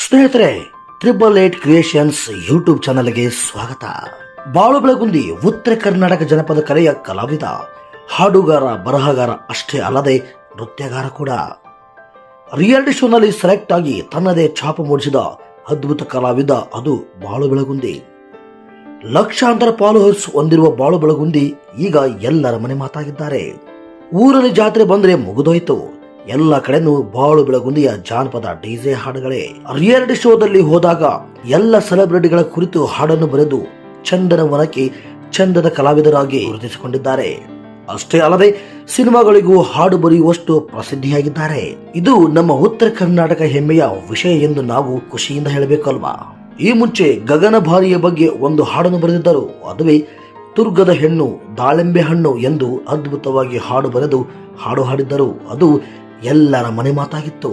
ಸ್ನೇಹಿತರೆ, 888 creations YouTube ಚಾನಲ್ಗೆ ಸ್ವಾಗತ. ಬಾಳು ಬೆಳಗುಂದಿ ಉತ್ತರ ಕರ್ನಾಟಕ ಜನಪದ ಕಲೆಯ ಕಲಾವಿದ, ಹಾಡುಗಾರ, ಬರಹಗಾರ ಅಷ್ಟೇ ಅಲ್ಲದೆ ನೃತ್ಯಗಾರ ಕೂಡ. ರಿಯಾಲಿಟಿ ಶೋನಲ್ಲಿ ಸೆಲೆಕ್ಟ್ ಆಗಿ ತನ್ನದೇ ಛಾಪು ಮೂಡಿಸಿದ ಅದ್ಭುತ ಕಲಾವಿದ ಅದು ಬಾಳು ಬೆಳಗುಂದಿ. ಲಕ್ಷಾಂತರ ಫಾಲೋವರ್ಸ್ ಹೊಂದಿರುವ ಬಾಳು ಬೆಳಗುಂದಿ ಈಗ ಎಲ್ಲರ ಮನೆ ಮಾತಾಗಿದ್ದಾರೆ. ಊರಲ್ಲಿ ಜಾತ್ರೆ ಬಂದ್ರೆ ಮುಗಿದೋಯ್ತು, ಎಲ್ಲ ಕಡೆನೂ ಬಾಳು ಬೆಳಗುಂದಿಯ ಜಾನಪದ ಡಿಜೆ ಹಾಡುಗಳೇ. ರಿಯಾಲಿಟಿ ಶೋದಲ್ಲಿ ಹೋದಾಗ ಎಲ್ಲ ಸೆಲೆಬ್ರಿಟಿಗಳ ಕುರಿತು ಹಾಡನ್ನು ಬರೆದು ಚಂದನವನಕ್ಕೆ ಚಂದದ ಕಲಾವಿದರಾಗಿ ಗುರುತಿಸಿಕೊಂಡಿದ್ದಾರೆ. ಅಷ್ಟೇ ಅಲ್ಲದೆ ಸಿನಿಮಾಗಳಿಗೂ ಹಾಡು ಬರೆಯುವಷ್ಟು ಪ್ರಸಿದ್ಧಿಯಾಗಿದ್ದಾರೆ. ಇದು ನಮ್ಮ ಉತ್ತರ ಕರ್ನಾಟಕ ಹೆಮ್ಮೆಯ ವಿಷಯ ಎಂದು ನಾವು ಖುಷಿಯಿಂದ ಹೇಳಬೇಕಲ್ವಾ. ಈ ಮುಂಚೆ ಗಗನಭಾರಿಯ ಬಗ್ಗೆ ಒಂದು ಹಾಡನ್ನು ಬರೆದಿದ್ದರು. ಅದುವೇ ತುರ್ಗದ ಹೆಣ್ಣು ದಾಳಿಂಬೆ ಹಣ್ಣು ಎಂದು ಅದ್ಭುತವಾಗಿ ಹಾಡು ಬರೆದು ಹಾಡು ಹಾಡಿದ್ದರು. ಅದು ಎಲ್ಲರ ಮನೆ ಮಾತಾಗಿತ್ತು.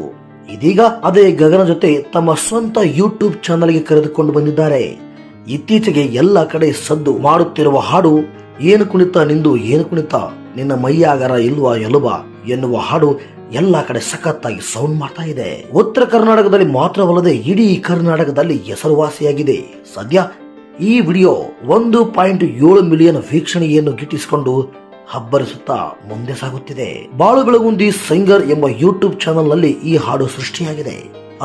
ಇದೀಗ ಅದೇ ಗಗನ ಜೊತೆ ತಮ್ಮ ಸ್ವಂತ ಯೂಟ್ಯೂಬ್ ಚಾನಲ್ಗೆ ಕರೆದುಕೊಂಡು ಬಂದಿದ್ದಾರೆ. ಇತ್ತೀಚೆಗೆ ಎಲ್ಲ ಕಡೆ ಸದ್ದು ಮಾಡುತ್ತಿರುವ ಹಾಡು ಏನು ಕುಣಿತ ನಿಂದು ಏನು ಕುಣಿತ ನಿನ್ನ ಮೈಯಾಗರ ಇಲ್ವಾ ಎಲುಬ ಎನ್ನುವ ಹಾಡು ಎಲ್ಲ ಕಡೆ ಸಖತ್ತಾಗಿ ಸೌಂಡ್ ಮಾಡ್ತಾ ಇದೆ. ಉತ್ತರ ಕರ್ನಾಟಕದಲ್ಲಿ ಮಾತ್ರವಲ್ಲದೆ ಇಡೀ ಕರ್ನಾಟಕದಲ್ಲಿ ಹೆಸರುವಾಸಿಯಾಗಿದೆ. ಸದ್ಯ ಈ ವಿಡಿಯೋ 1.7 ಮಿಲಿಯನ್ ವೀಕ್ಷಣೆಯನ್ನು ಗಿಟ್ಟಿಸಿಕೊಂಡು ಹಬ್ಬರಿಸುತ್ತಾ ಮುಂದೆ ಸಾಗುತ್ತಿದೆ. ಬಾಳು ಬೆಳಗುಂದಿ ಸಿಂಗರ್ ಎಂಬ ಯೂಟ್ಯೂಬ್ ಚಾನೆಲ್ ನಲ್ಲಿ ಈ ಹಾಡು ಸೃಷ್ಟಿಯಾಗಿದೆ.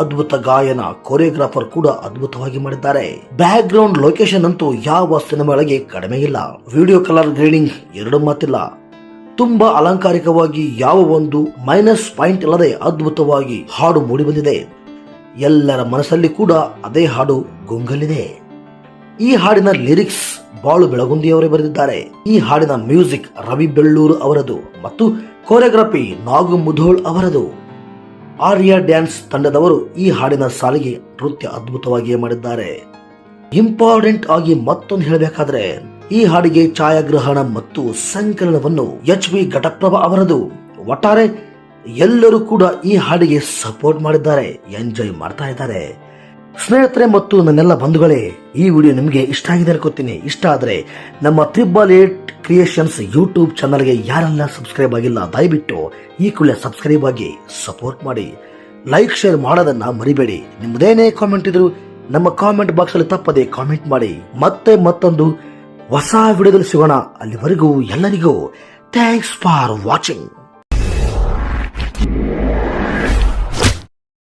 ಅದ್ಭುತ ಗಾಯನ, ಕೊರಿಯೋಗ್ರಾಫರ್ ಕೂಡ ಅದ್ಭುತವಾಗಿ ಮಾಡಿದ್ದಾರೆ. ಬ್ಯಾಕ್ ಗ್ರೌಂಡ್ ಲೊಕೇಶನ್ ಅಂತೂ ಯಾವ ಸಿನಿಮಾಗಳಿಗೆ ಕಡಿಮೆ ಇಲ್ಲ. ವಿಡಿಯೋ ಕಲರ್ ಗ್ರೇಡಿಂಗ್ ಎರಡು ಮಾತಿಲ್ಲ. ತುಂಬಾ ಅಲಂಕಾರಿಕವಾಗಿ ಯಾವ ಒಂದು ಮೈನಸ್ ಪಾಯಿಂಟ್ ಇಲ್ಲದೆ ಅದ್ಭುತವಾಗಿ ಹಾಡು ಮೂಡಿ ಬಂದಿದೆ. ಎಲ್ಲರ ಮನಸ್ಸಲ್ಲಿ ಕೂಡ ಅದೇ ಹಾಡು ಗುಂಗಲಿದೆ. ಈ ಹಾಡಿನ ಲಿರಿಕ್ಸ್ ಬಾಳು ಬೆಳಗುಂದಿಯವರೇ ಬರೆದಿದ್ದಾರೆ. ಈ ಹಾಡಿನ ಮ್ಯೂಸಿಕ್ ರವಿ ಬೆಳ್ಳೂರು ಅವರದು ಮತ್ತು ಕೊರಿಯೋಗ್ರಫಿ ನಾಗು ಮುಧೋಳ್ ಅವರದು. ಆರ್ಯ ಡ್ಯಾನ್ಸ್ ತಂಡದವರು ಈ ಹಾಡಿನ ಸಾಲಿಗೆ ನೃತ್ಯ ಅದ್ಭುತವಾಗಿ ಮಾಡಿದ್ದಾರೆ. ಇಂಪಾರ್ಟೆಂಟ್ ಆಗಿ ಮತ್ತೊಂದು ಹೇಳಬೇಕಾದ್ರೆ ಈ ಹಾಡಿಗೆ ಛಾಯಾಗ್ರಹಣ ಮತ್ತು ಸಂಕಲನವನ್ನು HV ಘಟಪ್ರಭ ಅವರದು. ಒಟ್ಟಾರೆ ಎಲ್ಲರೂ ಕೂಡ ಈ ಹಾಡಿಗೆ ಸಪೋರ್ಟ್ ಮಾಡಿದ್ದಾರೆ, ಎಂಜಾಯ್ ಮಾಡ್ತಾ ಇದ್ದಾರೆ. ಸ್ನೇಹಿತರೆ ಮತ್ತು ನನ್ನೆಲ್ಲ ಬಂಧುಗಳೇ, ಈ ವಿಡಿಯೋ ನಿಮಗೆ ಇಷ್ಟ ಆಗಿದೆ ಅನ್ಕೋತೀನಿ. ಇಷ್ಟ ಆದ್ರೆ ನಮ್ಮ 888 ಕ್ರಿಯೇಷನ್ಸ್ ಯೂಟ್ಯೂಬ್ ಚಾನಲ್ಗೆ ಯಾರೆಲ್ಲ ಸಬ್ಸ್ಕ್ರೈಬ್ ಆಗಿಲ್ಲ ದಯವಿಟ್ಟು ಈ ಕೂಡಲೇ ಸಬ್ಸ್ಕ್ರೈಬ್ ಆಗಿ ಸಪೋರ್ಟ್ ಮಾಡಿ. ಲೈಕ್ ಶೇರ್ ಮಾಡೋದನ್ನ ಮರಿಬೇಡಿ. ನಿಮ್ಮದೇನೇ ಕಾಮೆಂಟ್ ಇದ್ರು ನಮ್ಮ ಕಾಮೆಂಟ್ ಬಾಕ್ಸ್ ಅಲ್ಲಿ ತಪ್ಪದೆ ಕಾಮೆಂಟ್ ಮಾಡಿ. ಮತ್ತೆ ಮತ್ತೊಂದು ಹೊಸ ವಿಡಿಯೋದಲ್ಲಿ ಸಿಗೋಣ. ಅಲ್ಲಿವರೆಗೂ ಎಲ್ಲರಿಗೂ ಥ್ಯಾಂಕ್ಸ್ ಫಾರ್ ವಾಚಿಂಗ್.